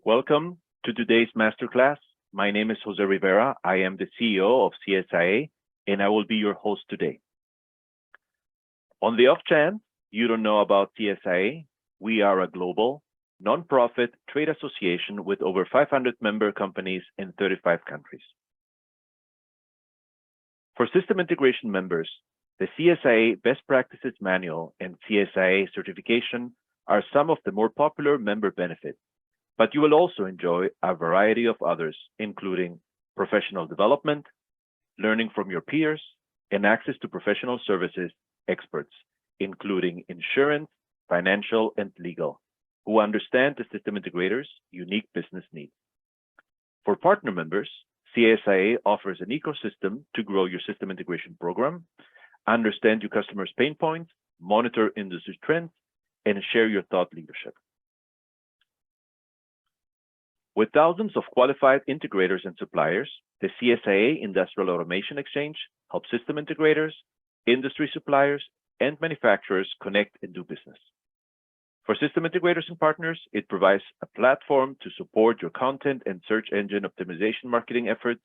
Welcome to today's masterclass. My name is Jose Rivera. I am the CEO of CSIA, and I will be your host today. On the off chance you don't know about CSIA, we are a global, nonprofit trade association with over 500 member companies in 35 countries. For system integration members, the CSIA Best Practices Manual and CSIA certification are some of the more popular member benefits, but you will also enjoy a variety of others, including professional development, learning from your peers, and access to professional services experts, including insurance, financial, and legal, who understand the system integrators' unique business needs. For partner members, CSIA offers an ecosystem to grow your system integration program, understand your customers' pain points, monitor industry trends, and share your thought leadership. With thousands of qualified integrators and suppliers, the CSIA Industrial Automation Exchange helps system integrators, industry suppliers, and manufacturers connect and do business. For system integrators and partners, it provides a platform to support your content and search engine optimization marketing efforts,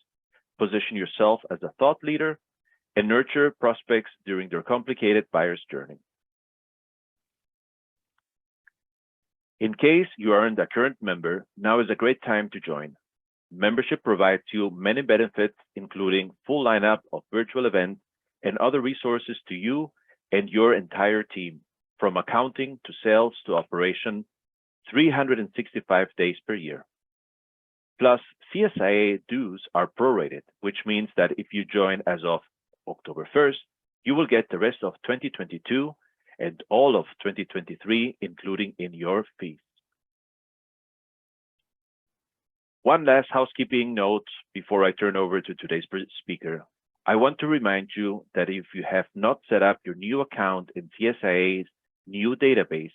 position yourself as a thought leader, and nurture prospects during their complicated buyer's journey. In case you aren't a current member, now is a great time to join. Membership provides you many benefits, including full lineup of virtual events and other resources to you and your entire team, from accounting to sales to operation, 365 days per year. Plus, CSIA dues are prorated, which means that if you join as of October 1st, you will get the rest of 2022 and all of 2023, including in your fees. One last housekeeping note before I turn over to today's speaker. I want to remind you that if you have not set up your new account in CSIA's new database,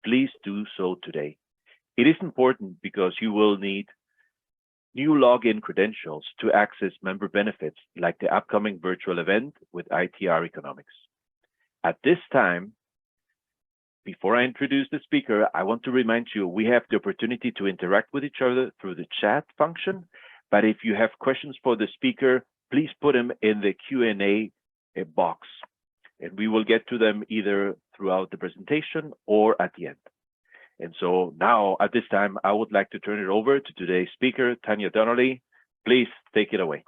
please do so today. It is important because you will need new login credentials to access member benefits like the upcoming virtual event with ITR Economics. At this time, before I introduce the speaker, I want to remind you we have the opportunity to interact with each other through the chat function, but if you have questions for the speaker, please put them in the Q&A box, and we will get to them either throughout the presentation or at the end. And so now, at this time, I would like to turn it over to today's speaker, Tanya Donnelly. Please take it away.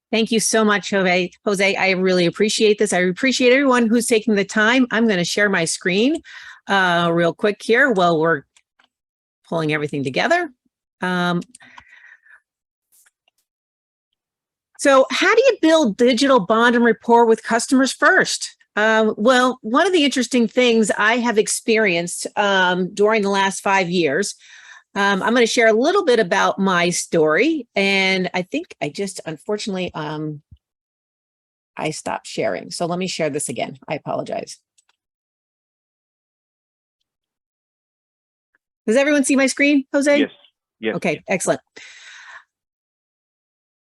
Thank you so much, Jose. I really appreciate this. I appreciate everyone who's taking the time. I'm going to share my screen real quick here while we're pulling everything together. So how do you build digital bond and rapport with customers first? Well, one of the interesting things I have experienced during the last 5 years, I'm going to share a little bit about my story. And I think I just, unfortunately, I stopped sharing. So let me share this again. I apologize. Does everyone see my screen, Jose? Yes. Yes. Okay, excellent.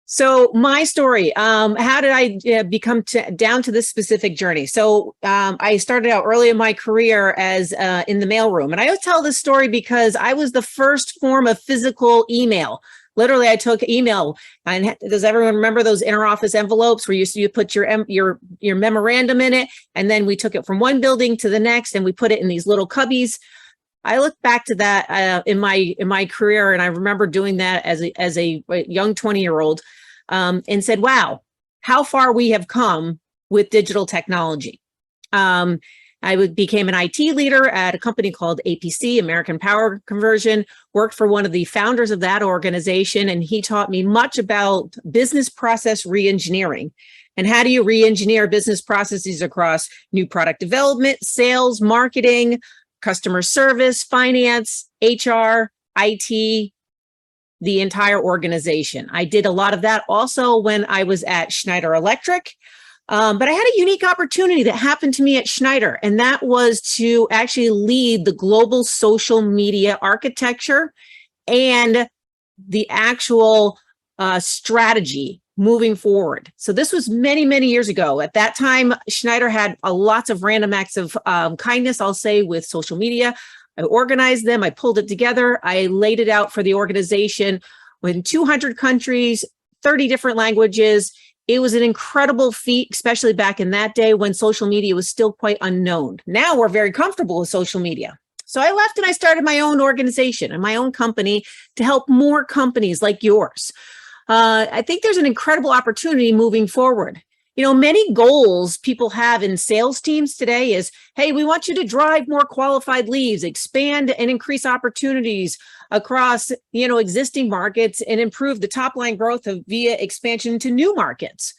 So my story, how did I become down to this specific journey? So I started out early in my career as in the mailroom. And I always tell this story because I was the first form of physical email. Literally, I took email. And does everyone remember those interoffice envelopes where you put your memorandum in it? And then we took it from one building to the next and we put it in these little cubbies. I look back to that in my career, and I remember doing that as a young 20-year-old, and said, "Wow, how far we have come with digital technology." I became an IT leader at a company called APC, American Power Conversion. Worked for one of the founders of that organization, and he taught me much about business process reengineering. And how do you re-engineer business processes across new product development, sales, marketing, customer service, finance, HR, IT, the entire organization. I did a lot of that also when I was at Schneider Electric, but I had a unique opportunity that happened to me at Schneider, and that was to actually lead the global social media architecture and the actual strategy moving forward. So this was many, many years ago. At that time, Schneider had lots of random acts of kindness, I'll say, with social media. I organized them. I pulled it together. I laid it out for the organization in 200 countries, 30 different languages. It was an incredible feat, especially back in that day when social media was still quite unknown. Now we're very comfortable with social media. So I left and I started my own organization and my own company to help more companies like yours. I think there's an incredible opportunity moving forward. You know, many goals people have in sales teams today is, hey, we want you to drive more qualified leads, expand and increase opportunities across, existing markets and improve the top line growth via expansion into new markets.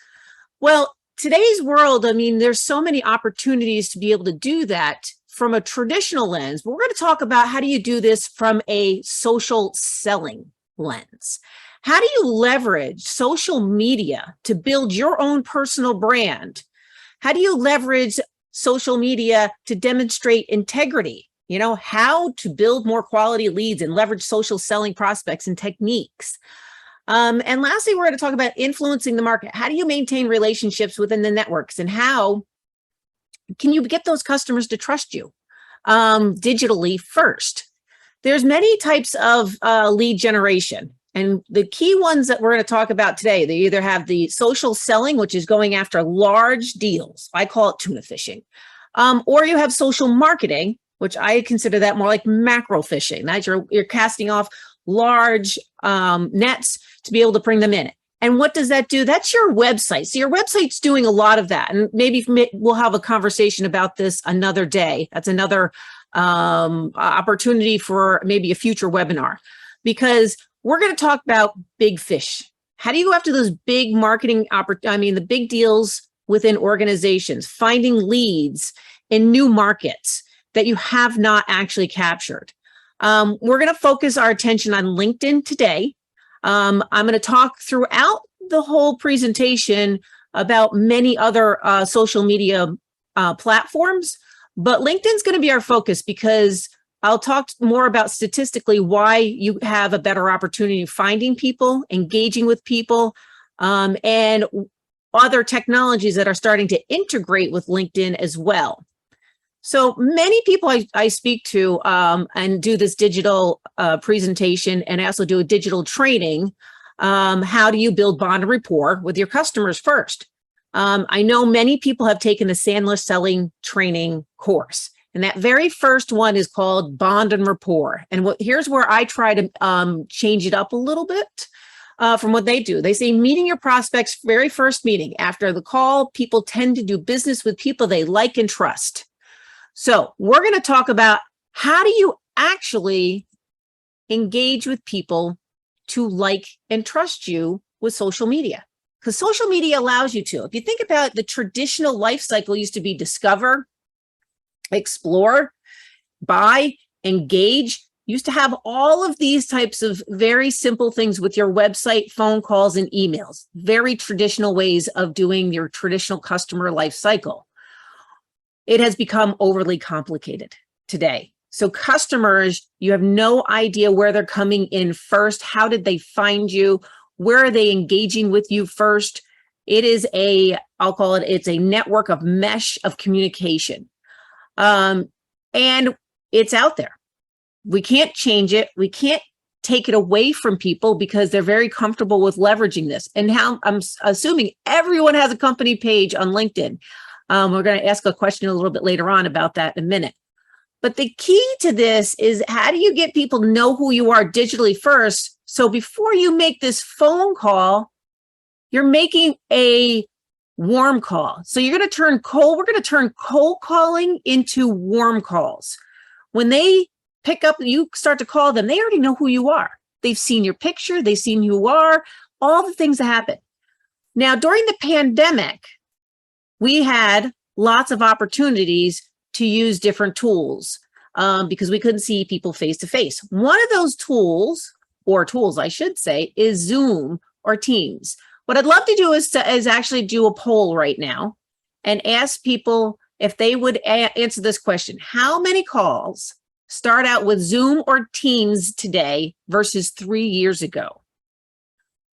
Well, today's world, there's so many opportunities to be able to do that from a traditional lens, but we're going to talk about how do you do this from a social selling lens. How do you leverage social media to build your own personal brand? How do you leverage social media to demonstrate integrity? How to build more quality leads and leverage social selling prospects and techniques. And lastly, we're going to talk about influencing the market. How do you maintain relationships within the networks and how can you get those customers to trust you digitally first? There's many types of lead generation. And the key ones that we're going to talk about today, they either have the social selling, which is going after large deals. I call it tuna fishing. Or you have social marketing, which I consider that more like macro fishing. That you're casting off large nets to be able to bring them in. And what does that do? That's your website. So your website's doing a lot of that. And maybe we'll have a conversation about this another day. That's another opportunity for maybe a future webinar, because we're going to talk about big fish. How do you go after those big marketing the big deals within organizations, finding leads in new markets that you have not actually captured? We're going to focus our attention on LinkedIn today. I'm going to talk throughout the whole presentation about many other social media platforms, but LinkedIn's going to be our focus because I'll talk more about statistically why you have a better opportunity finding people, engaging with people, and other technologies that are starting to integrate with LinkedIn as well. So many people I speak to and do this digital presentation, and I also do a digital training. How do you build bond and rapport with your customers first? I know many people have taken the Sandler Selling Training course. And that very first one is called Bond and Rapport. And here's where I try to change it up a little bit from what they do. They say meeting your prospects, very first meeting. After the call, people tend to do business with people they like and trust. So we're going to talk about how do you actually engage with people to like and trust you with social media? Because social media allows you to. If you think about the traditional life cycle used to be discover, explore, buy, engage. Used to have all of these types of very simple things with your website, phone calls, and emails. Very traditional ways of doing your traditional customer life cycle. It has become overly complicated today. So customers, you have no idea where they're coming in first. How did they find you? Where are they engaging with you first? It is I'll call it, it's a network of mesh of communication. And it's out there. We can't change it. We can't take it away from people because they're very comfortable with leveraging this. And how I'm assuming everyone has a company page on LinkedIn. We're going to ask a question a little bit later on about that in a minute. But the key to this is how do you get people to know who you are digitally first? So before you make this phone call, you're making a warm call. So we're going to turn cold calling into warm calls. When they pick up, you start to call them, they already know who you are. They've seen your picture, they've seen who you are, all the things that happen. Now, during the pandemic, we had lots of opportunities to use different tools because we couldn't see people face to face. One of those tools, or tools I should say, is Zoom or Teams. What I'd love to do is actually do a poll right now and ask people if they would answer this question. How many calls start out with Zoom or Teams today versus 3 years ago?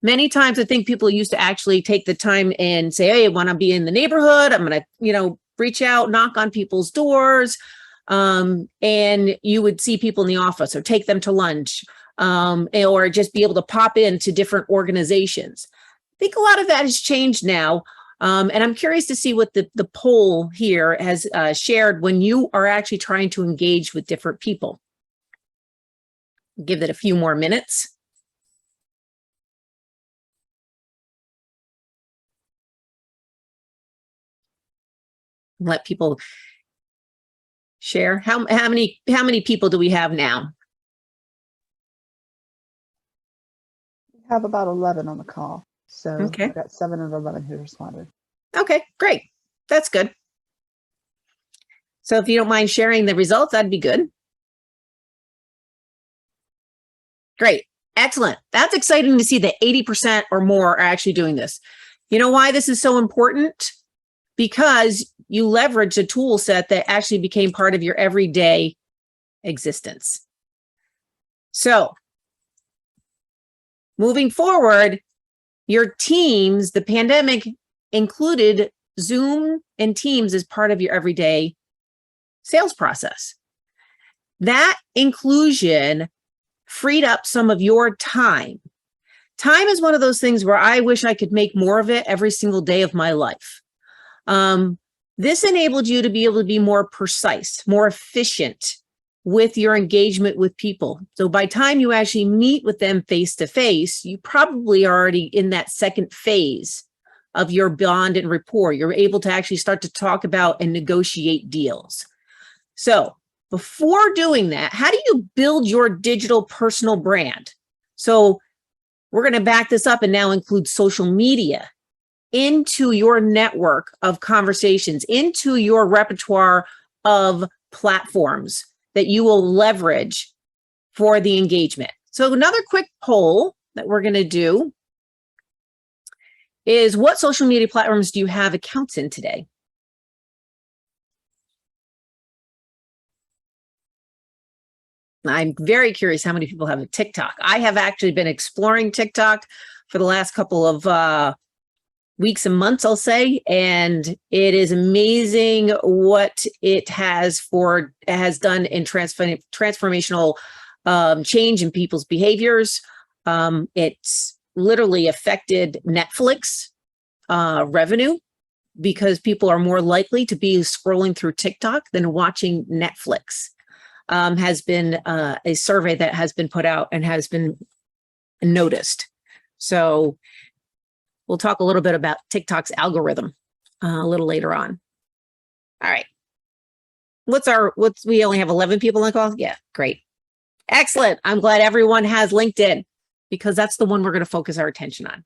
Many times I think people used to actually take the time and say, hey, I want to be in the neighborhood. I'm going to, reach out, knock on people's doors. and you would see people in the office or take them to lunch, or just be able to pop into different organizations. I think a lot of that has changed now. And I'm curious to see what the poll here has shared when you are actually trying to engage with different people. Give it a few more minutes. Let people share. How many people do we have now? We have about 11 on the call. So Okay. I've got 7 of 11 who responded. Okay, great. That's good. So if you don't mind sharing the results, that'd be good. Great. Excellent. That's exciting to see that 80% or more are actually doing this. You know why this is so important? Because you leverage a tool set that actually became part of your everyday existence. So moving forward, your teams, the pandemic included Zoom and Teams as part of your everyday sales process. That inclusion freed up some of your time. Time is one of those things where I wish I could make more of it every single day of my life. This enabled you to be able to be more precise, more efficient with your engagement with people. So by the time you actually meet with them face to face, you probably are already in that second phase of your bond and rapport. You're able to actually start to talk about and negotiate deals. So before doing that, how do you build your digital personal brand? So we're going to back this up and now include social media into your network of conversations, into your repertoire of platforms that you will leverage for the engagement. So another quick poll that we're going to do is, what social media platforms do you have accounts in today? I'm very curious how many people have a TikTok. I have actually been exploring TikTok for the last couple of weeks and months, I'll say, and it is amazing what it has done in transformational change in people's behaviors. It's literally affected Netflix revenue, because people are more likely to be scrolling through TikTok than watching Netflix. Has been a survey that has been put out and has been noticed. So we'll talk a little bit about TikTok's algorithm a little later on. All right. We only have 11 people on the call? Yeah, great. Excellent. I'm glad everyone has LinkedIn, because that's the one we're going to focus our attention on.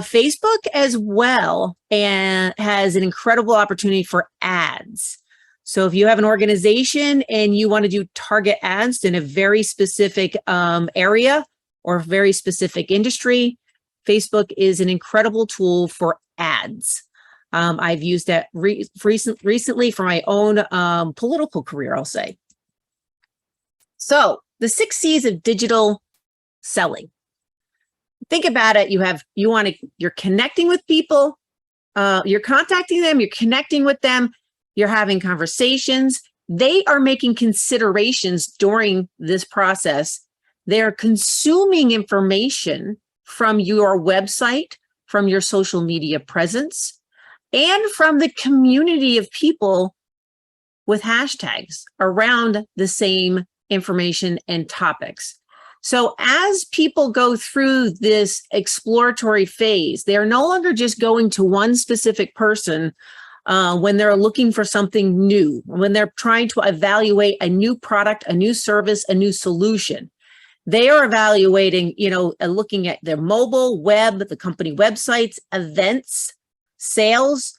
Facebook as well, and has an incredible opportunity for ads. So if you have an organization and you want to do target ads in a very specific area or very specific industry, Facebook is an incredible tool for ads. I've used that recently for my own political career, I'll say. So the 6 C's of digital selling. Think about it. You're connecting with people, you're contacting them, you're connecting with them, you're having conversations. They are making considerations during this process. They're consuming information from your website, from your social media presence, and from the community of people with hashtags around the same information and topics. So as people go through this exploratory phase, they are no longer just going to one specific person when they're looking for something new, when they're trying to evaluate a new product, a new service, a new solution. They are evaluating, looking at their mobile, web, the company websites, events, sales,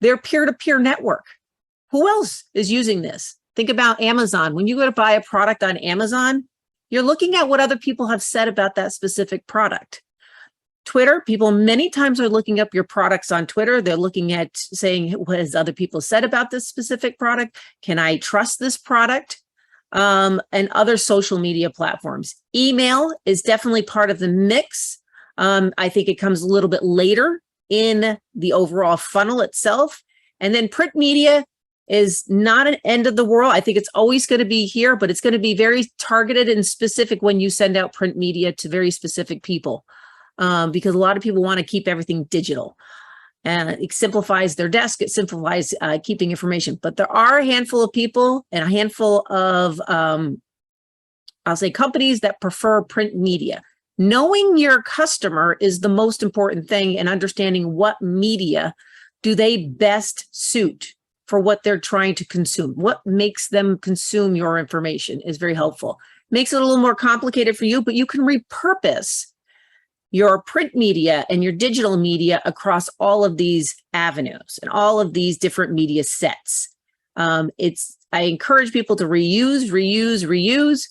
their peer-to-peer network. Who else is using this? Think about Amazon. When you go to buy a product on Amazon, you're looking at what other people have said about that specific product. Twitter, people many times are looking up your products on Twitter. They're looking at saying, what has other people said about this specific product? Can I trust this product? And other social media platforms. Email is definitely part of the mix. I think it comes a little bit later in the overall funnel itself. And then print media is not an end of the world. I think it's always going to be here, but it's going to be very targeted and specific when you send out print media to very specific people, because a lot of people want to keep everything digital. And it simplifies their desk. It simplifies keeping information. But there are a handful of people and a handful of, I'll say, companies that prefer print media. Knowing your customer is the most important thing, and understanding what media do they best suit for what they're trying to consume. What makes them consume your information is very helpful. Makes it a little more complicated for you, but you can repurpose your print media and your digital media across all of these avenues and all of these different media sets. I encourage people to reuse,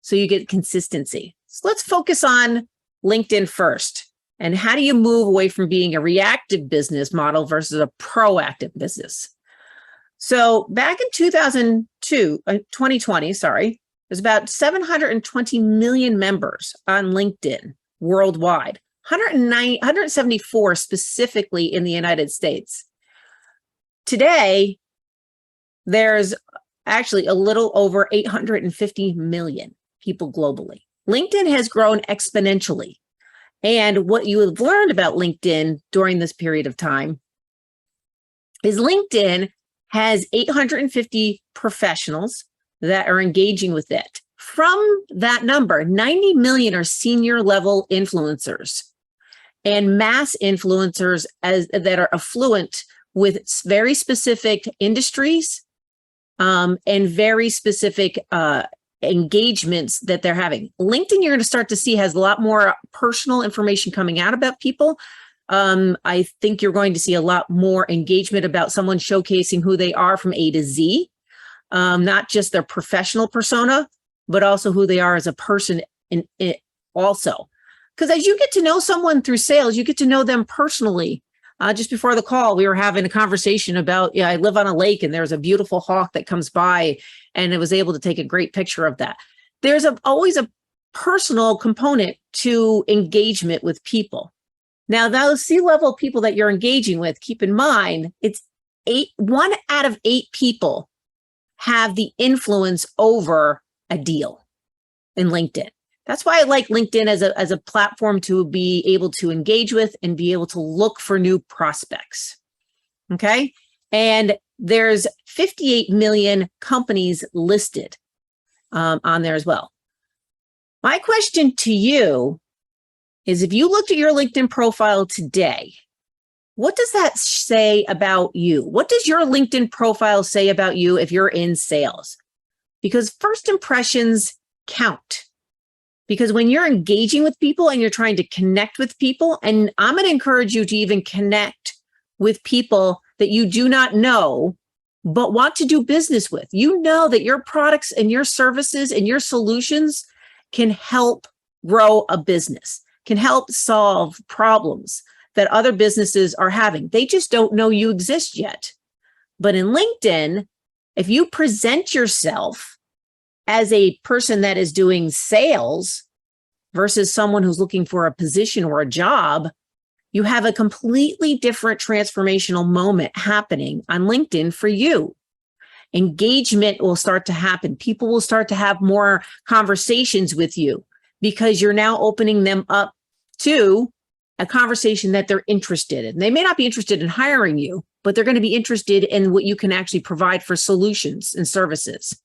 so you get consistency. So let's focus on LinkedIn first. And how do you move away from being a reactive business model versus a proactive business? So back in 2020, there's about 720 million members on LinkedIn worldwide, 174 specifically in the United States. Today, there's actually a little over 850 million people globally. LinkedIn has grown exponentially. And what you have learned about LinkedIn during this period of time is LinkedIn has 850 professionals that are engaging with it. From that number, 90 million are senior level influencers and mass influencers that are affluent with very specific industries and very specific engagements that they're having. LinkedIn, you're going to start to see, has a lot more personal information coming out about people. I think you're going to see a lot more engagement about someone showcasing who they are from A to Z, not just their professional persona, but also who they are as a person also. Because as you get to know someone through sales, you get to know them personally. Just before the call, we were having a conversation about, I live on a lake and there's a beautiful hawk that comes by, and it was able to take a great picture of that. There's always a personal component to engagement with people. Now, those C-level people that you're engaging with, keep in mind, it's 1 out of 8 people have the influence over a deal in LinkedIn. That's why I like LinkedIn as a platform to be able to engage with and be able to look for new prospects. Okay. And there's 58 million companies listed on there as well. My question to you is, if you looked at your LinkedIn profile today, what does that say about you? What does your LinkedIn profile say about you if you're in sales? Because first impressions count. Because when you're engaging with people and you're trying to connect with people, and I'm going to encourage you to even connect with people that you do not know, but want to do business with. You know that your products and your services and your solutions can help grow a business, can help solve problems that other businesses are having. They just don't know you exist yet. But in LinkedIn, if you present yourself as a person that is doing sales versus someone who's looking for a position or a job, you have a completely different transformational moment happening on LinkedIn for you. Engagement will start to happen. People will start to have more conversations with you because you're now opening them up to a conversation that they're interested in. They may not be interested in hiring you, but they're going to be interested in what you can actually provide for solutions and services.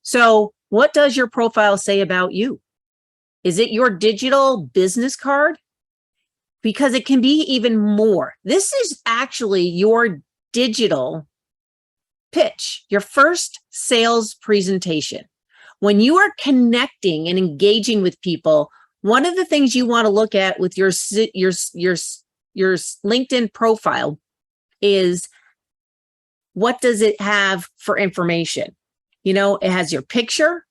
So what does your profile say about you? Is it your digital business card? Because it can be even more. This is actually your digital pitch, your first sales presentation. When you are connecting and engaging with people, one of the things you want to look at with your LinkedIn profile is, what does it have for information? You know, it has your picture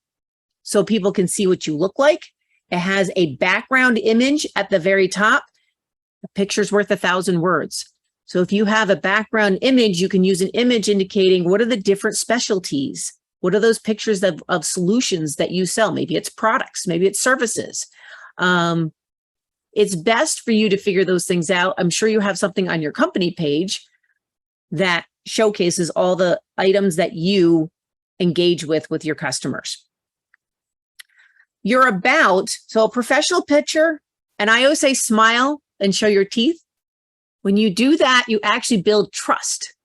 so people can see what you look like. It has a background image at the very top. A picture's worth 1,000 words. So if you have a background image, you can use an image indicating what are the different specialties. What are those pictures of solutions that you sell? Maybe it's products, maybe it's services. It's best for you to figure those things out. I'm sure you have something on your company page that showcases all the items that you engage with your customers. Your about, so a professional picture, and I always say smile and show your teeth. When you do that, you actually build trust.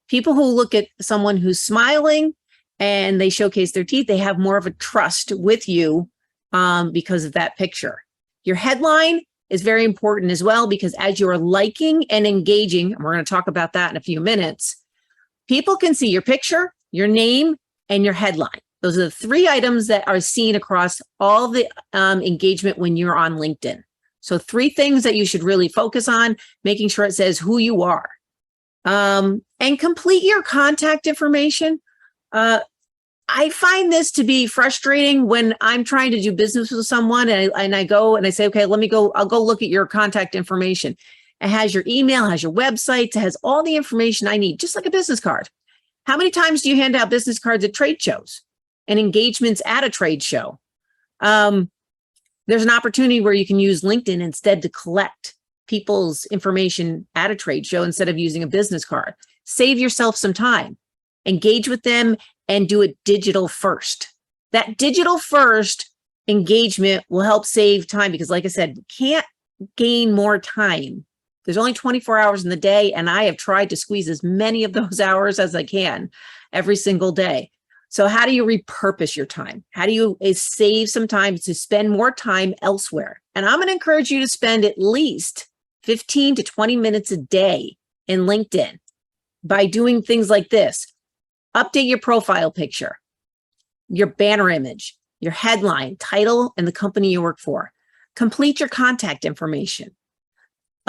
People who look at someone who's smiling and they showcase their teeth, they have more of a trust with you because of that picture. Your headline is very important as well, because as you're liking and engaging, and we're going to talk about that in a few minutes, people can see your picture, your name, and your headline. Those are the three items that are seen across all the engagement when you're on LinkedIn. So 3 things that you should really focus on, making sure it says who you are. And complete your contact information. I find this to be frustrating when I'm trying to do business with someone and I go and I say, okay, I'll go look at your contact information. It has your email, has your website, it has all the information I need, just like a business card. How many times do you hand out business cards at trade shows and engagements at a trade show? There's an opportunity where you can use LinkedIn instead to collect people's information at a trade show instead of using a business card. Save yourself some time, engage with them, and do it digital first. That digital first engagement will help save time because, like I said, we can't gain more time. There's only 24 hours in the day, and I have tried to squeeze as many of those hours as I can every single day. So how do you repurpose your time? How do you save some time to spend more time elsewhere? And I'm going to encourage you to spend at least 15 to 20 minutes a day in LinkedIn by doing things like this. Update your profile picture, your banner image, your headline, title, and the company you work for. Complete your contact information.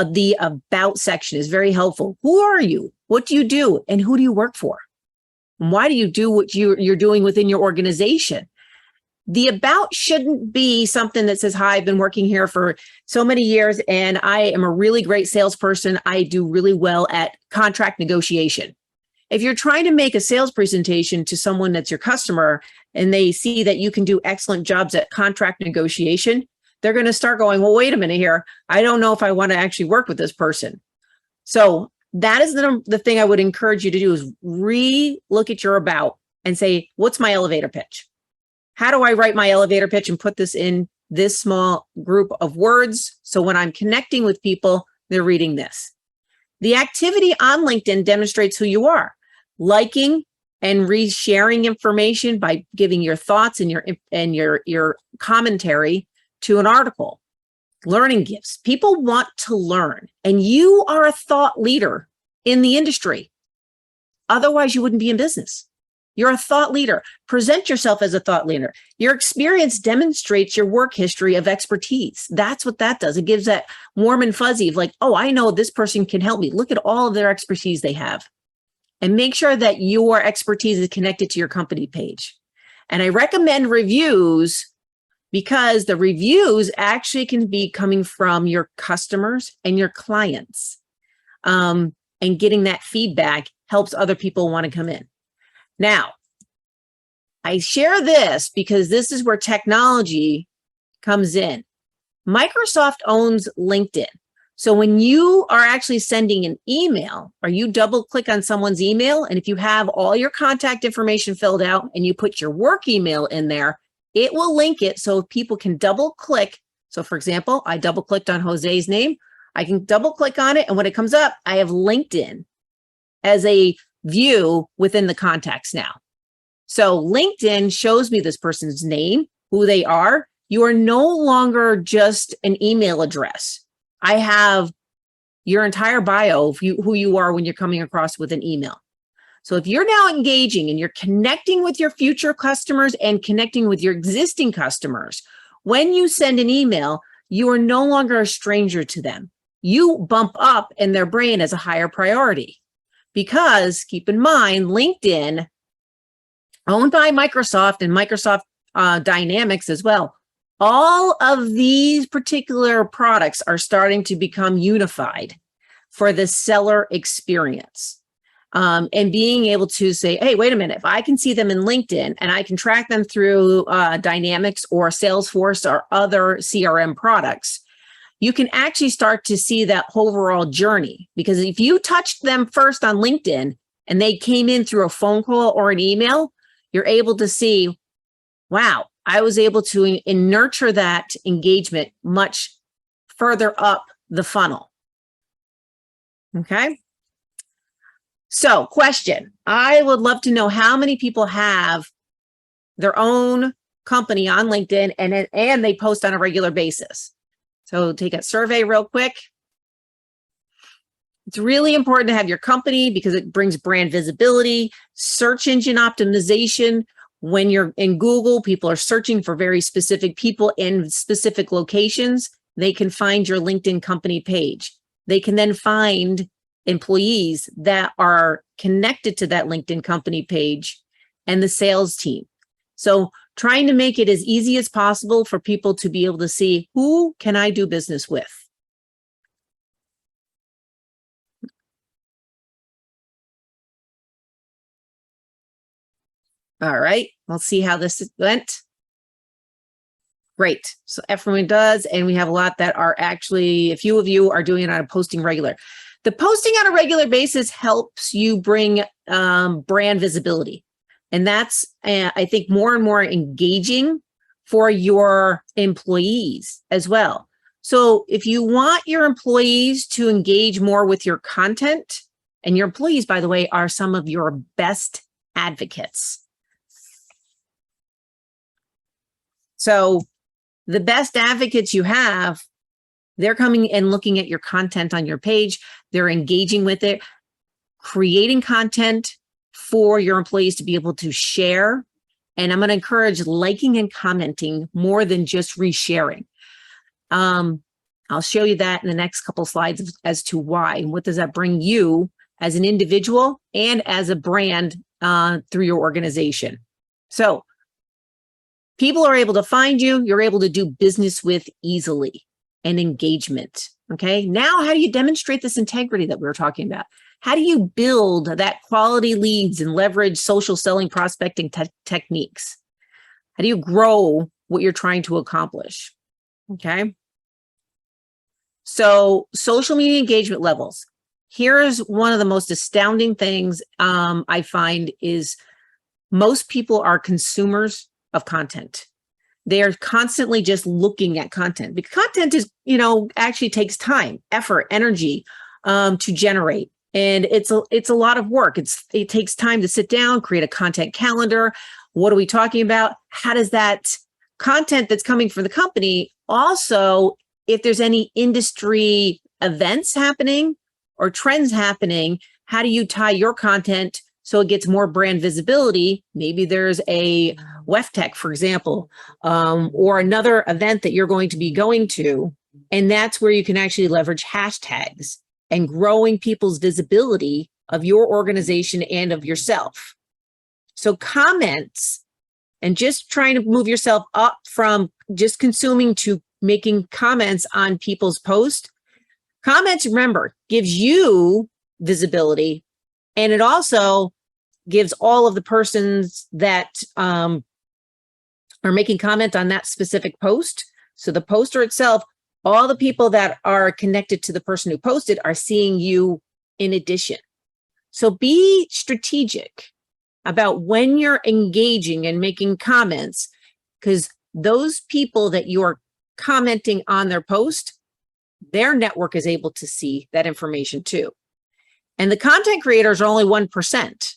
The about section is very helpful. Who are you? What do you do? And who do you work for? And why do you do what you're doing within your organization? The about shouldn't be something that says, hi, I've been working here for so many years and I am a really great salesperson. I do really well at contract negotiation. If you're trying to make a sales presentation to someone that's your customer and they see that you can do excellent jobs at contract negotiation, they're going to start going, well, wait a minute here. I don't know if I want to actually work with this person. So that is the thing I would encourage you to do is re-look at your about and say, what's my elevator pitch? How do I write my elevator pitch and put this in this small group of words? So when I'm connecting with people, they're reading this. The activity on LinkedIn demonstrates who you are. Liking and resharing information by giving your thoughts and your commentary to an article. Learning gifts. People want to learn, and you are a thought leader in the industry. Otherwise, you wouldn't be in business. You're a thought leader. Present yourself as a thought leader. Your experience demonstrates your work history of expertise. That's what that does. It gives that warm and fuzzy of like, oh, I know this person can help me. Look at all of their expertise they have. And make sure that your expertise is connected to your company page. And I recommend reviews because the reviews actually can be coming from your customers and your clients. And getting that feedback helps other people want to come in. Now, I share this because this is where technology comes in. Microsoft owns LinkedIn. So when you are actually sending an email or you double click on someone's email, and if you have all your contact information filled out and you put your work email in there, it will link it so people can double click. So for example, I double clicked on Jose's name. I can double click on it. And when it comes up, I have LinkedIn as a view within the contacts now. So LinkedIn shows me this person's name, who they are. You are no longer just an email address. I have your entire bio of who you are when you're coming across with an email. So if you're now engaging and you're connecting with your future customers and connecting with your existing customers, when you send an email, you are no longer a stranger to them. You bump up in their brain as a higher priority. Because keep in mind, LinkedIn, owned by Microsoft and Microsoft Dynamics as well, all of these particular products are starting to become unified for the seller experience. And being able to say, hey, wait a minute, if I can see them in LinkedIn and I can track them through Dynamics or Salesforce or other CRM products, you can actually start to see that overall journey. Because if you touched them first on LinkedIn and they came in through a phone call or an email, you're able to see, wow, I was able to nurture that engagement much further up the funnel. Okay. So question, I would love to know how many people have their own company on LinkedIn and they post on a regular basis. So take a survey real quick. It's really important to have your company because it brings brand visibility, search engine optimization. When you're in Google, people are searching for very specific people in specific locations. They can find your LinkedIn company page. They can then find employees that are connected to that LinkedIn company page and the sales team. So trying to make it as easy as possible for people to be able to see, who can I do business with? All right, let's see how this went. Great, so everyone does, and we have a lot that are actually, a few of you are doing it on a posting regular. The posting on a regular basis helps you bring brand visibility. And that's, I think, more and more engaging for your employees as well. So if you want your employees to engage more with your content, and your employees, by the way, are some of your best advocates. So the best advocates you have, they're coming and looking at your content on your page. They're engaging with it, creating content for your employees to be able to share. And I'm going to encourage liking and commenting more than just resharing. I'll show you that in the next couple slides as to why and what does that bring you as an individual and as a brand through your organization. So people are able to find you, you're able to do business with easily, and engagement. Okay, now how do you demonstrate this integrity that we were talking about? How do you build that quality leads and leverage social selling prospecting techniques? How do you grow what you're trying to accomplish? Okay, so social media engagement levels. Here is one of the most astounding things I find is most people are consumers of content. They are constantly just looking at content because content is, actually takes time, effort, energy to generate. And it's a lot of work. It takes time to sit down, create a content calendar. What are we talking about? How does that content that's coming from the company also, if there's any industry events happening or trends happening, how do you tie your content so it gets more brand visibility? Maybe there's a WEFTech, for example, or another event that you're going to be going to, and that's where you can actually leverage hashtags and growing people's visibility of your organization and of yourself. So comments and just trying to move yourself up from just consuming to making comments on people's posts. Comments, remember, gives you visibility, and it also gives all of the persons that are making comment on that specific post. So the poster itself, all the people that are connected to the person who posted are seeing you in addition. So be strategic about when you're engaging and making comments, because those people that you're commenting on their post, their network is able to see that information too. And the content creators are only 1%.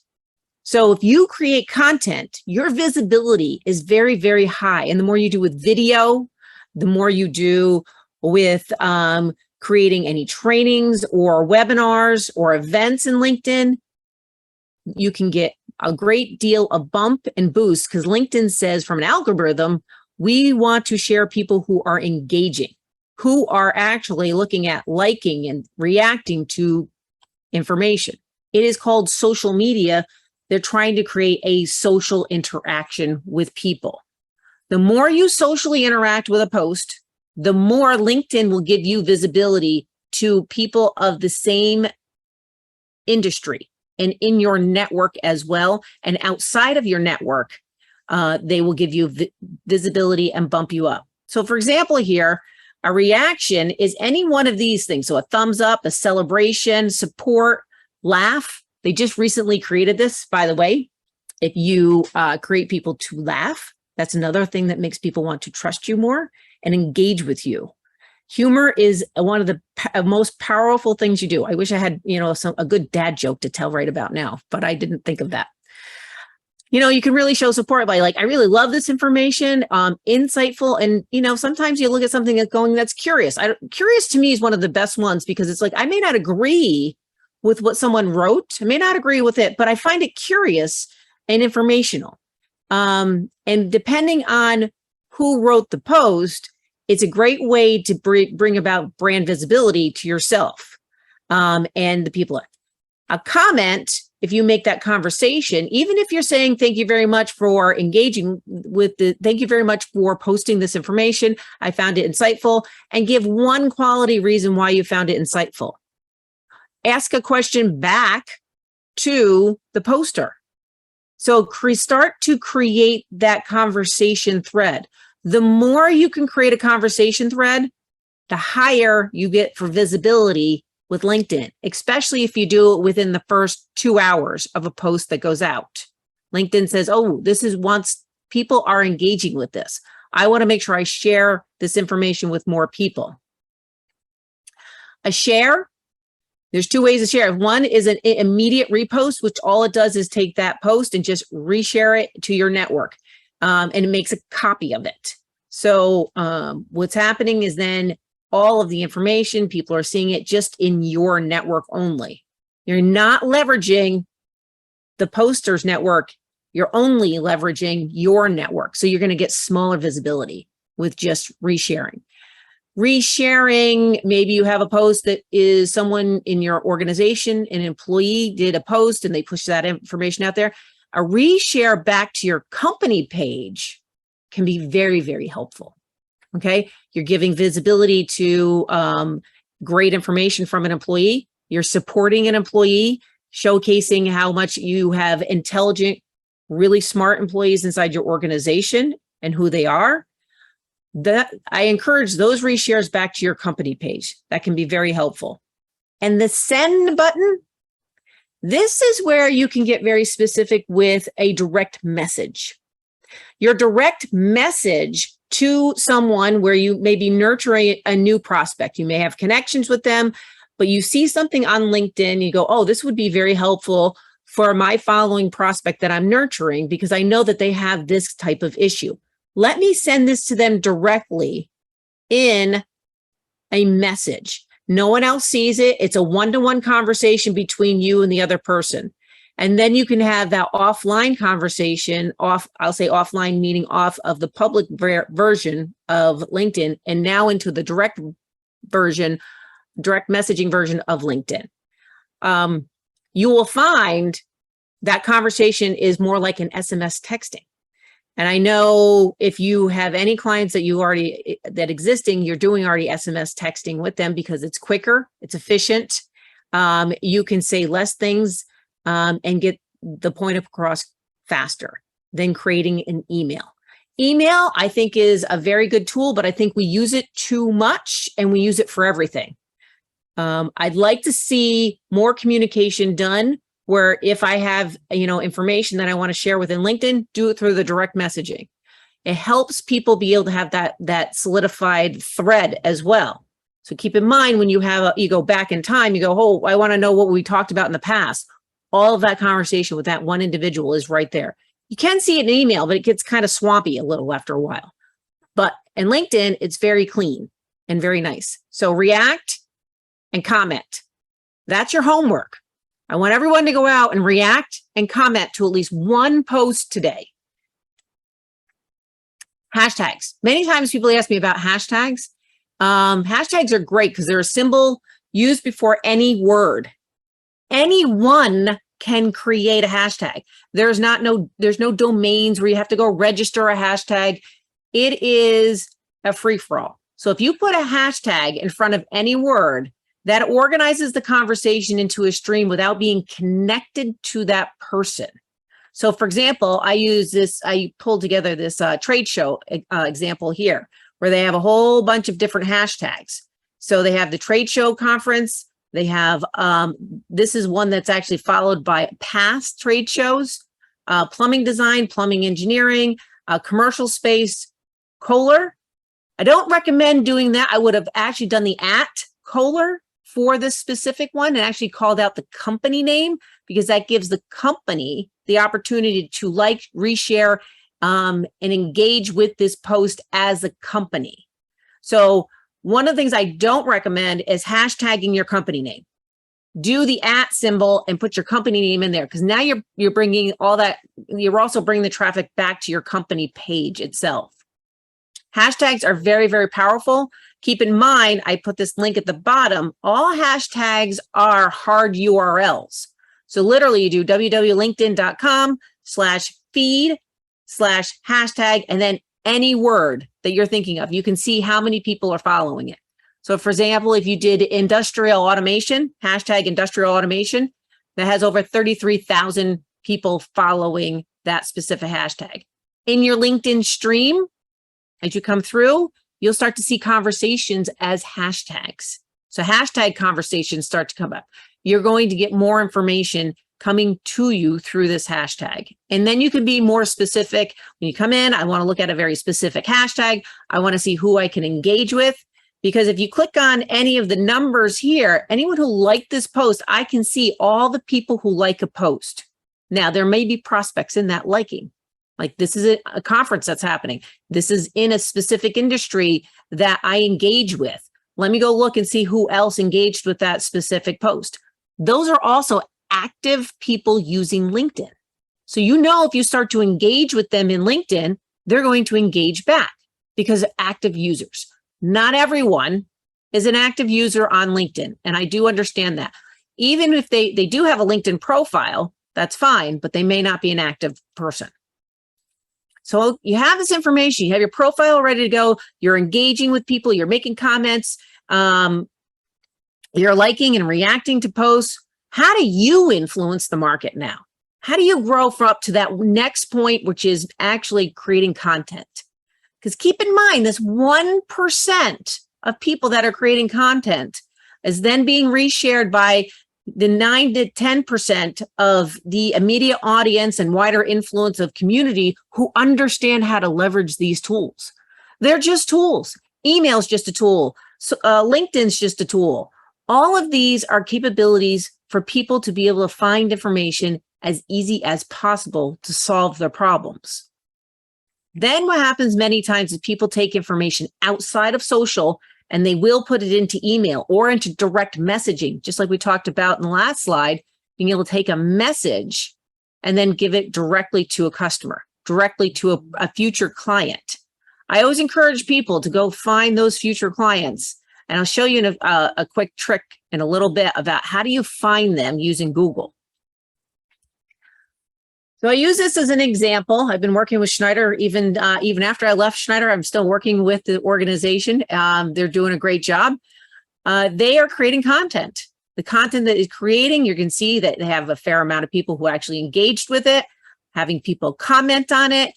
So if you create content, your visibility is very, very high. And the more you do with video, the more you do with creating any trainings or webinars or events in LinkedIn, you can get a great deal of bump and boost, because LinkedIn says from an algorithm, we want to share people who are engaging, who are actually looking at liking and reacting to information. It is called social media. They're trying to create a social interaction with people. The more you socially interact with a post, the more LinkedIn will give you visibility to people of the same industry and in your network as well. And outside of your network, they will give you visibility and bump you up. So for example, here, a reaction is any one of these things. So a thumbs up, a celebration, support, laugh. They just recently created this, by the way. If you create people to laugh, that's another thing that makes people want to trust you more and engage with you. Humor is one of the most powerful things you do. I wish I had, a good dad joke to tell right about now, but I didn't think of that. You can really show support by I really love this information, insightful. And, sometimes you look at something that's curious. Curious to me is one of the best ones because it's I may not agree with what someone wrote. I may not agree with it, but I find it curious and informational. And depending on who wrote the post, it's a great way to bring about brand visibility to yourself and the people. A comment, if you make that conversation, even if you're saying, thank you very much for engaging with thank you very much for posting this information. I found it insightful, and give one quality reason why you found it insightful. Ask a question back to the poster. So start to create that conversation thread. The more you can create a conversation thread, the higher you get for visibility with LinkedIn, especially if you do it within the first 2 hours of a post that goes out. LinkedIn says, oh, this is once people are engaging with this. I want to make sure I share this information with more people. A share, there's 2 ways to share. One is an immediate repost, which all it does is take that post and just reshare it to your network. And it makes a copy of it. So what's happening is then all of the information, people are seeing it just in your network only. You're not leveraging the poster's network. You're only leveraging your network. So you're going to get smaller visibility with just resharing. Resharing, maybe you have a post that is someone in your organization, an employee did a post and they push that information out there. A reshare back to your company page can be very, very helpful. Okay, you're giving visibility to great information from an employee. You're supporting an employee, showcasing how much you have intelligent, really smart employees inside your organization and who they are. That I encourage those reshares back to your company page. That can be very helpful. And the send button, this is where you can get very specific with a direct message. Your direct message to someone where you may be nurturing a new prospect. You may have connections with them, but you see something on LinkedIn, you go, oh, this would be very helpful for my following prospect that I'm nurturing because I know that they have this type of issue. Let me send this to them directly in a message. No one else sees it. It's a one-to-one conversation between you and the other person. And then you can have that offline conversation I'll say offline, meaning off of the public version of LinkedIn and now into the direct messaging version of LinkedIn. You will find that conversation is more like an SMS texting. And I know if you have any clients that you're doing already SMS texting with them because it's quicker, it's efficient. You can say less things and get the point across faster than creating an email. Email, I think, is a very good tool, but I think we use it too much and we use it for everything. I'd like to see more communication done where if I have, information that I want to share within LinkedIn, do it through the direct messaging. It helps people be able to have that solidified thread as well. So keep in mind when you go back in time, you go, oh, I want to know what we talked about in the past. All of that conversation with that one individual is right there. You can see it in email, but it gets kind of swampy a little after a while. But in LinkedIn, it's very clean and very nice. So react and comment. That's your homework. I want everyone to go out and react and comment to at least one post today. Hashtags. Many times people ask me about hashtags. Hashtags are great because they're a symbol used before any word. Anyone can create a hashtag. There's no domains where you have to go register a hashtag. It is a free-for-all. So if you put a hashtag in front of any word, that organizes the conversation into a stream without being connected to that person. So for example, I pulled together this trade show example here, where they have a whole bunch of different hashtags. So they have the trade show conference, They have, this is one that's actually followed by past trade shows, plumbing design, plumbing engineering, commercial space, Kohler. I don't recommend doing that. I would have actually done the @ Kohler for this specific one and actually called out the company name, because that gives the company the opportunity to like, reshare, and engage with this post as a company. So one of the things I don't recommend is hashtagging your company name. Do the @ symbol and put your company name in there, because now you're bringing all that, you're also bringing the traffic back to your company page itself. Hashtags are very, very powerful. Keep in mind, I put this link at the bottom. All hashtags are hard URLs. So literally you do www.linkedin.com/feed/hashtag, and then any word that you're thinking of. You can see how many people are following it. So for example, if you did industrial automation, hashtag industrial automation, that has over 33,000 people following that specific hashtag. In your LinkedIn stream, as you come through, you'll start to see conversations as hashtags. So hashtag conversations start to come up. You're going to get more information coming to you through this hashtag. And then you can be more specific. When you come in, I want to look at a very specific hashtag. I want to see who I can engage with. Because if you click on any of the numbers here, anyone who liked this post, I can see all the people who like a post. Now, there may be prospects in that liking. Like this is a conference that's happening. This is in a specific industry that I engage with. Let me go look and see who else engaged with that specific post. Those are also active people using LinkedIn. So you know if you start to engage with them in LinkedIn, they're going to engage back because of active users. Not everyone is an active user on LinkedIn, and I do understand that. Even if they do have a LinkedIn profile, that's fine, but they may not be an active person. So you have this information, you have your profile ready to go, you're engaging with people, you're making comments, you're liking and reacting to posts. How do you influence the market now? How do you grow up to that next point, which is actually creating content? Because keep in mind, this 1% of people that are creating content is then being reshared by the 9 to 10% of the immediate audience and wider influence of community who understand how to leverage these tools. They're just tools. Email's just a tool. So, LinkedIn's just a tool. All of these are capabilities for people to be able to find information as easy as possible to solve their problems. Then what happens many times is people take information outside of social and they will put it into email or into direct messaging, just like we talked about in the last slide, being able to take a message and then give it directly to a customer, directly to a future client. I always encourage people to go find those future clients. And I'll show you a quick trick in a little bit about how do you find them using Google. So I use this as an example. I've been working with Schneider even after I left Schneider. I'm still working with the organization. They're doing a great job. They are creating content. The content that is creating, you can see that they have a fair amount of people who actually engaged with it, having people comment on it,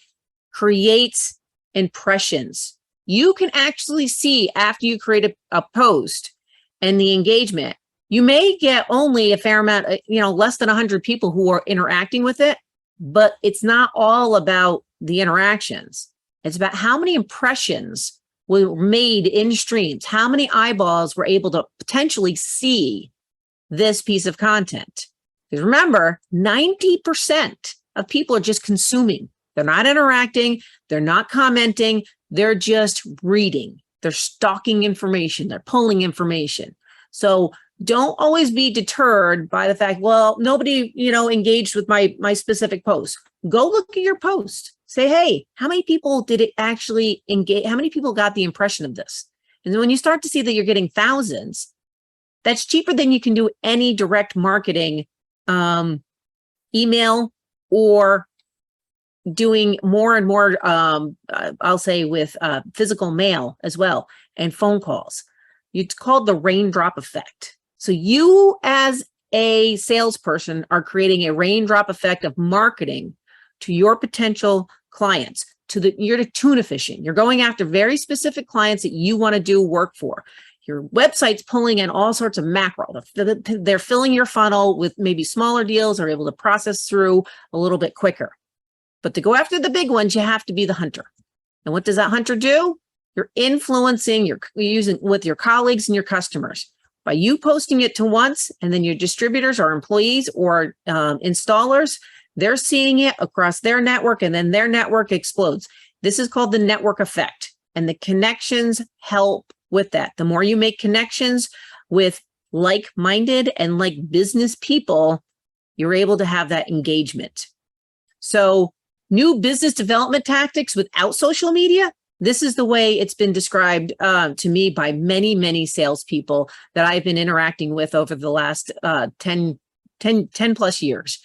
creates impressions. You can actually see after you create a post and the engagement, you may get only a fair amount, less than 100 people who are interacting with it. But it's not all about the interactions. It's about how many impressions were made in streams, how many eyeballs were able to potentially see this piece of content. Because remember, 90% of people are just consuming. They're not interacting. They're not commenting. They're just reading. They're stalking information. They're pulling information. So don't always be deterred by the fact, well, nobody, engaged with my specific post. Go look at your post. Say, hey, how many people did it actually engage? How many people got the impression of this? And then when you start to see that you're getting thousands, that's cheaper than you can do any direct marketing, email, or doing more and more, I'll say with physical mail as well, and phone calls. It's called the raindrop effect. So you as a salesperson are creating a raindrop effect of marketing to your potential clients. You're tuna fishing. You're going after very specific clients that you want to do work for. Your website's pulling in all sorts of macro. They're filling your funnel with maybe smaller deals, or able to process through a little bit quicker. But to go after the big ones, you have to be the hunter. And what does that hunter do? You're influencing, you're using with your colleagues and your customers. By you posting it to once, and then your distributors or employees or installers, they're seeing it across their network, and then their network explodes. This is called the network effect, and the connections help with that. The more you make connections with like-minded and like business people, you're able to have that engagement. So new business development tactics without social media, this is the way it's been described to me by many, many salespeople that I've been interacting with over the last 10 plus years.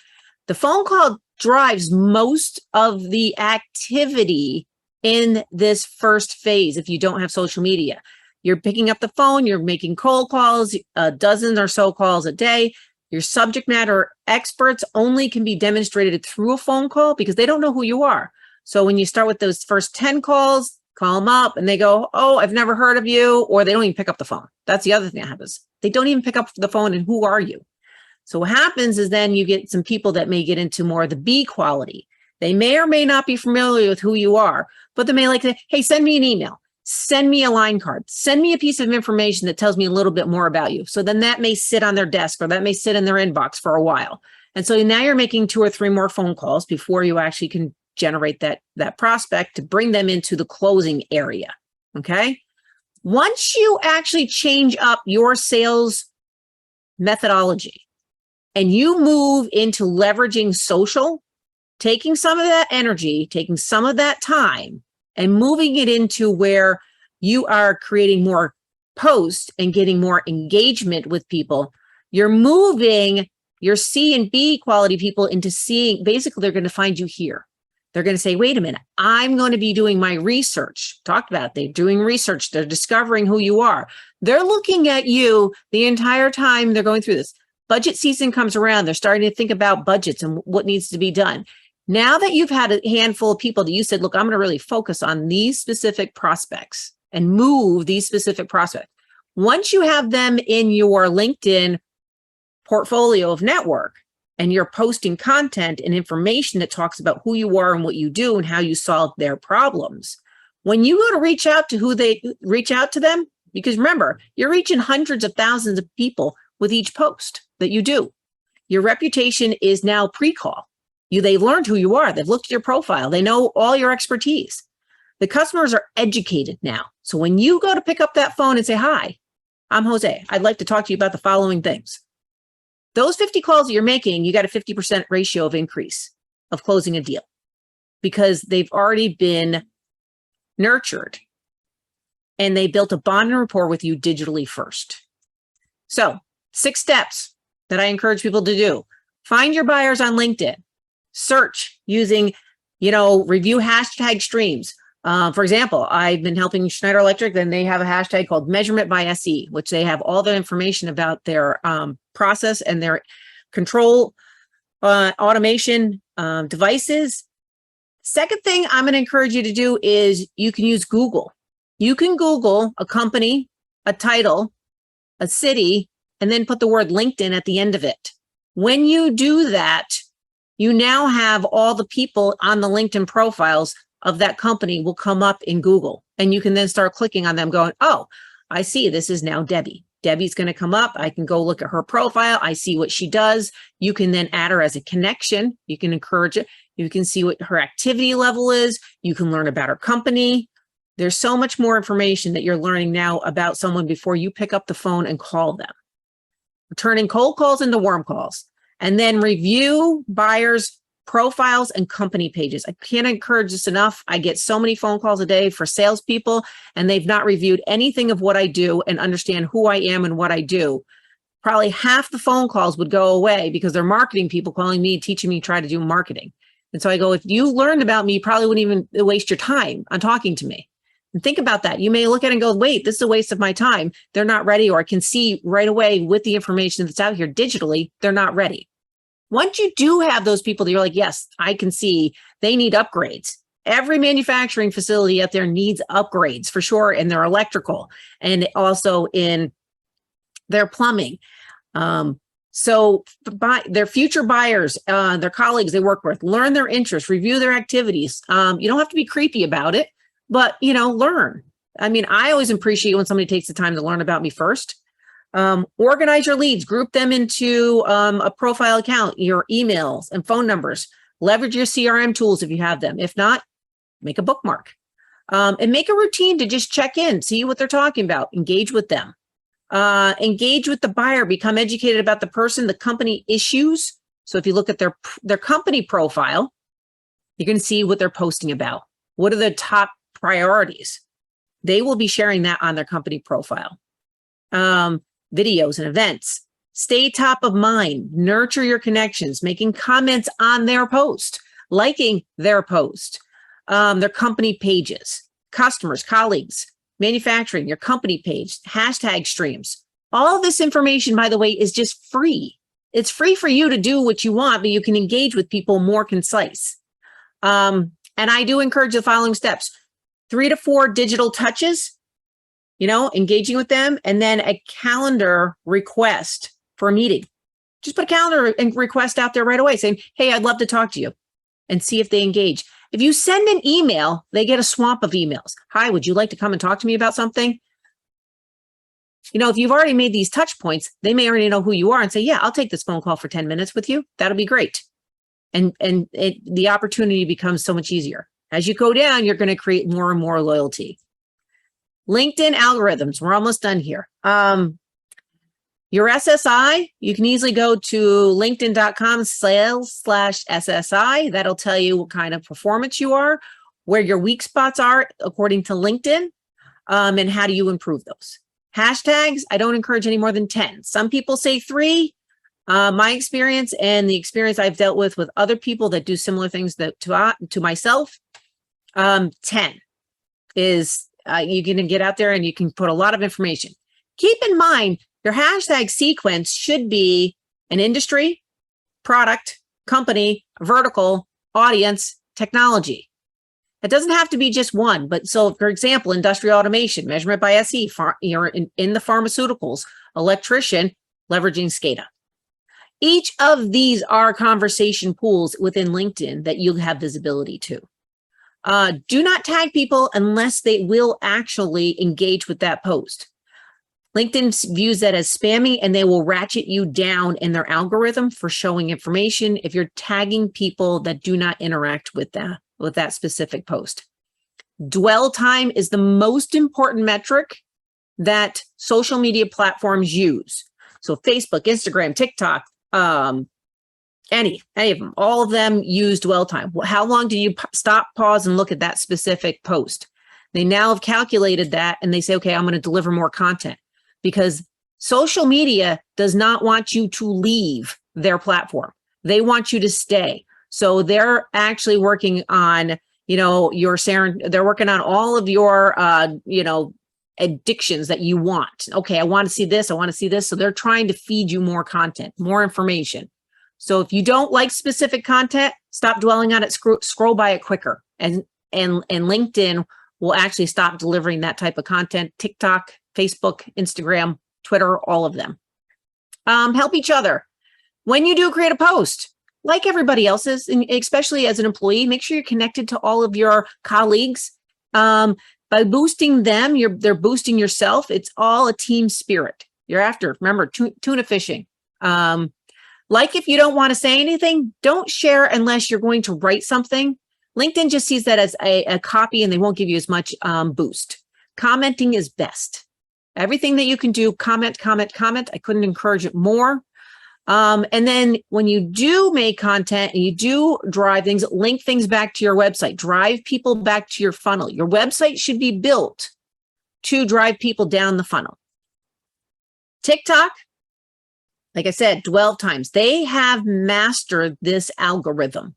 The phone call drives most of the activity in this first phase if you don't have social media. You're picking up the phone, you're making cold calls, dozens or so calls a day. Your subject matter experts only can be demonstrated through a phone call because they don't know who you are. So when you start with those first 10 calls, call them up and they go, oh, I've never heard of you, or they don't even pick up the phone. That's the other thing that happens. They don't even pick up the phone, and who are you? So what happens is then you get some people that may get into more of the B quality. They may or may not be familiar with who you are, but they may like to, hey, send me an email. Send me a line card, send me a piece of information that tells me a little bit more about you. So then that may sit on their desk, or that may sit in their inbox for a while. And so now you're making 2 or 3 more phone calls before you actually can generate that prospect to bring them into the closing area. Okay. Once you actually change up your sales methodology and you move into leveraging social, taking some of that energy, taking some of that time, and moving it into where you are creating more posts and getting more engagement with people, you're moving your C and B quality people into seeing, basically, they're going to find you here. They're going to say, wait a minute, I'm going to be doing my research. Talked about it. They're doing research. They're discovering who you are. They're looking at you the entire time they're going through this. Budget season comes around. They're starting to think about budgets and what needs to be done. Now that you've had a handful of people that you said, look, I'm going to really focus on these specific prospects and move these specific prospects. Once you have them in your LinkedIn portfolio of network and you're posting content and information that talks about who you are and what you do and how you solve their problems, when you go to reach out to them, because remember, you're reaching hundreds of thousands of people with each post that you do. Your reputation is now pre-call. They've learned who you are. They've looked at your profile. They know all your expertise. The customers are educated now. So when you go to pick up that phone and say, hi, I'm Jose. I'd like to talk to you about the following things. Those 50 calls that you're making, you got a 50% ratio of increase of closing a deal because they've already been nurtured and they built a bond and rapport with you digitally first. So 6 steps that I encourage people to do. Find your buyers on LinkedIn. Search using, review hashtag streams. For example, I've been helping Schneider Electric, and they have a hashtag called measurement by SE, which they have all the information about their process and their control automation devices. Second thing I'm going to encourage you to do is you can use Google. You can Google a company, a title, a city, and then put the word LinkedIn at the end of it. When you do that, you now have all the people on the LinkedIn profiles of that company will come up in Google, and you can then start clicking on them going, oh, I see this is now Debbie. Debbie's going to come up. I can go look at her profile. I see what she does. You can then add her as a connection. You can encourage it. You can see what her activity level is. You can learn about her company. There's so much more information that you're learning now about someone before you pick up the phone and call them. Turning cold calls into warm calls. And then review buyers' profiles and company pages. I can't encourage this enough. I get so many phone calls a day for salespeople, and they've not reviewed anything of what I do and understand who I am and what I do. Probably half the phone calls would go away because they're marketing people calling me, teaching me, try to do marketing. And so I go, if you learned about me, you probably wouldn't even waste your time on talking to me. And think about that. You may look at it and go, wait, this is a waste of my time. They're not ready, or I can see right away with the information that's out here digitally, they're not ready. Once you do have those people that you're like, yes, I can see they need upgrades, Every manufacturing facility out there needs upgrades for sure in their electrical and also in their plumbing. So their future buyers, their colleagues they work with, learn their interests, review their activities. You don't have to be creepy about it, but, learn. I mean, I always appreciate when somebody takes the time to learn about me first. Organize your leads, group them into a profile account, your emails and phone numbers. Leverage your CRM tools if you have them. If not, make a bookmark. And make a routine to just check in, see what they're talking about, engage with them. Engage with the buyer, become educated about the person, the company issues. So if you look at their company profile, you're going to see what they're posting about. What are the top priorities? They will be sharing that on their company profile. Videos and events. Stay top of mind, nurture your connections, making comments on their post, liking their post, their company pages, customers, colleagues, manufacturing, your company page, hashtag streams. All this information, by the way, is just free. It's free for you to do what you want, but you can engage with people more concise. And I do encourage the following steps: 3 to 4 digital touches, engaging with them, and then a calendar request for a meeting. Just put a calendar request out there right away saying, hey, I'd love to talk to you, and see if they engage. If you send an email, they get a swamp of emails. Hi, would you like to come and talk to me about something? If you've already made these touch points, they may already know who you are and say, yeah, I'll take this phone call for 10 minutes with you. That'll be great. And the opportunity becomes so much easier. As you go down, you're going to create more and more loyalty. LinkedIn algorithms. We're almost done here. Your SSI, you can easily go to linkedin.com/sales/SSI. That'll tell you what kind of performance you are, where your weak spots are according to LinkedIn, and how do you improve those. Hashtags, I don't encourage any more than 10. Some people say 3. My experience and the experience I've dealt with other people that do similar things to myself, 10 is you can get out there and you can put a lot of information. Keep in mind, your hashtag sequence should be an industry, product, company, vertical, audience, technology. It doesn't have to be just one, but so for example, industrial automation, measurement by SE, you're in the pharmaceuticals, electrician, leveraging SCADA. Each of these are conversation pools within LinkedIn that you'll have visibility to. Do not tag people unless they will actually engage with that post. LinkedIn views that as spammy, and they will ratchet you down in their algorithm for showing information if you're tagging people that do not interact with that specific post. Dwell time is the most important metric that social media platforms use. So Facebook, Instagram, TikTok, any of them, all of them use dwell time. How long do you stop, pause, and look at that specific post? They now have calculated that, and they say, okay, I'm going to deliver more content, because social media does not want you to leave their platform. They want you to stay. So they're actually working on, they're working on all of your, addictions that you want. Okay, I want to see this. I want to see this. So they're trying to feed you more content, more information. So if you don't like specific content, stop dwelling on it, scroll by it quicker. And LinkedIn will actually stop delivering that type of content. TikTok, Facebook, Instagram, Twitter, all of them. Help each other. When you do create a post, like everybody else's, and especially as an employee, make sure you're connected to all of your colleagues. By boosting them, they're boosting yourself. It's all a team spirit. You're after, remember, tuna fishing. Like if you don't want to say anything, don't share unless you're going to write something. LinkedIn just sees that as a copy, and they won't give you as much boost. Commenting is best. Everything that you can do, comment. I couldn't encourage it more. And then when you do make content and you do drive things, link things back to your website, drive people back to your funnel. Your website should be built to drive people down the funnel. TikTok, like I said, dwell times. They have mastered this algorithm.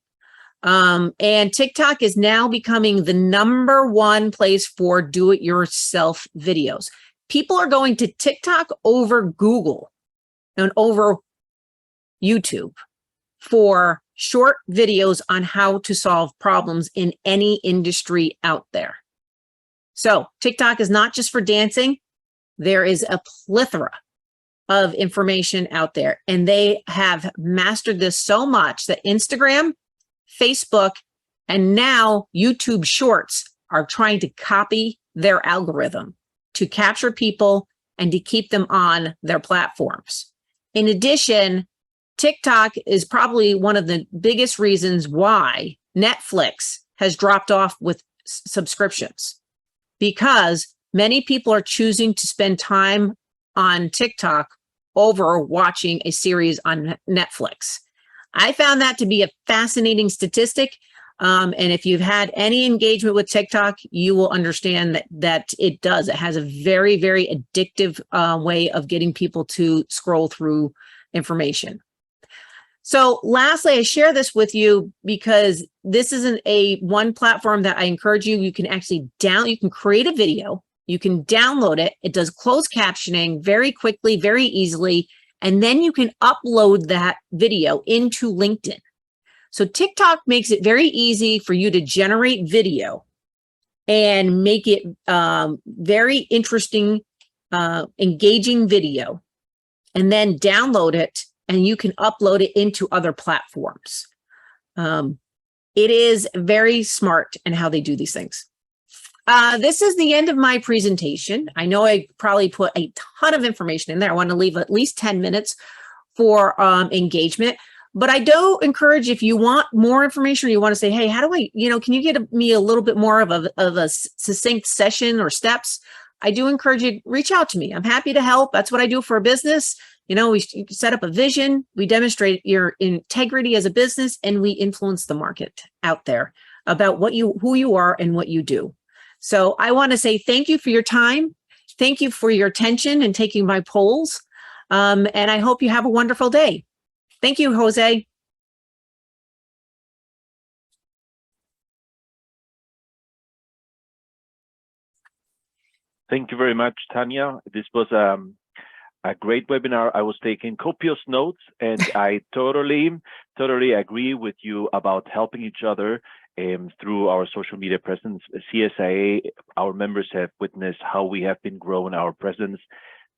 And TikTok is now becoming the #1 place for do-it-yourself videos. People are going to TikTok over Google and over YouTube for short videos on how to solve problems in any industry out there. So TikTok is not just for dancing. There is a plethora of information out there, and they have mastered this so much that Instagram, Facebook, and now YouTube Shorts are trying to copy their algorithm to capture people and to keep them on their platforms. In addition, TikTok is probably one of the biggest reasons why Netflix has dropped off with subscriptions, because many people are choosing to spend time on TikTok over watching a series on Netflix. I found that to be a fascinating statistic. And if you've had any engagement with TikTok, you will understand that it does. It has a very, very addictive way of getting people to scroll through information. So lastly, I share this with you because this isn't a one platform that I encourage you. You can actually you can create a video, you can download it. It does closed captioning very quickly, very easily. And then you can upload that video into LinkedIn. So TikTok makes it very easy for you to generate video and make it very interesting, engaging video, and then download it, and you can upload it into other platforms. It is very smart in how they do these things. This is the end of my presentation. I know I probably put a ton of information in there. I want to leave at least 10 minutes for engagement. But I do encourage, if you want more information, or you want to say, hey, how do I, can you get me a little bit more of a succinct session or steps? I do encourage you, reach out to me. I'm happy to help. That's what I do for a business. We set up a vision, we demonstrate your integrity as a business, and we influence the market out there about who you are and what you do. So I want to say thank you for your time. Thank you for your attention and taking my polls. And I hope you have a wonderful day. Thank you, Jose. Thank you very much, Tanya. This was a great webinar. I was taking copious notes, and I totally agree with you about helping each other through our social media presence. CSIA, our members have witnessed how we have been growing our presence.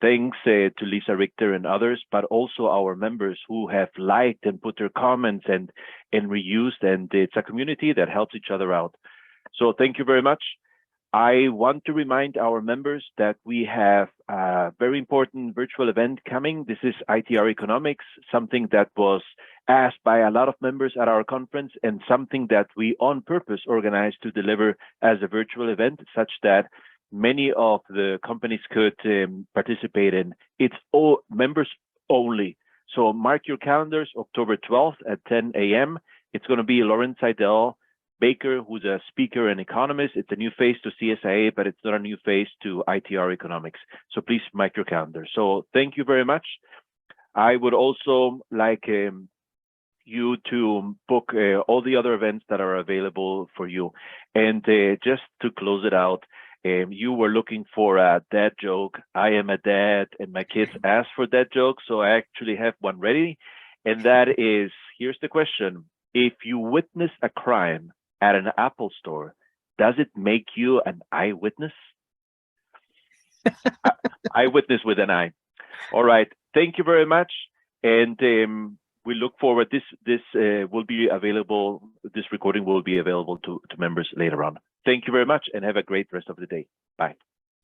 Thanks to Lisa Richter and others, but also our members who have liked and put their comments and reused, and it's a community that helps each other out. So thank you very much. I want to remind our members that we have a very important virtual event coming. This is ITR Economics, something that was asked by a lot of members at our conference, and something that we on purpose organized to deliver as a virtual event, such that many of the companies could participate in. It's all members only. So mark your calendars, October 12th at 10 a.m. It's going to be Lauren Seidel Baker, who's a speaker and economist. It's a new face to CSIA, but it's not a new face to ITR Economics. So please mark your calendar. So thank you very much. I would also like you to book all the other events that are available for you. And just to close it out, you were looking for a dad joke. I am a dad, and my kids asked for dad jokes, so I actually have one ready. And that is, here's the question. If you witness a crime at an Apple store, does it make you an eyewitness? Eyewitness with an eye. All right. Thank you very much. And we look forward. This will be available. This recording will be available to members later on. Thank you very much, and have a great rest of the day. Bye.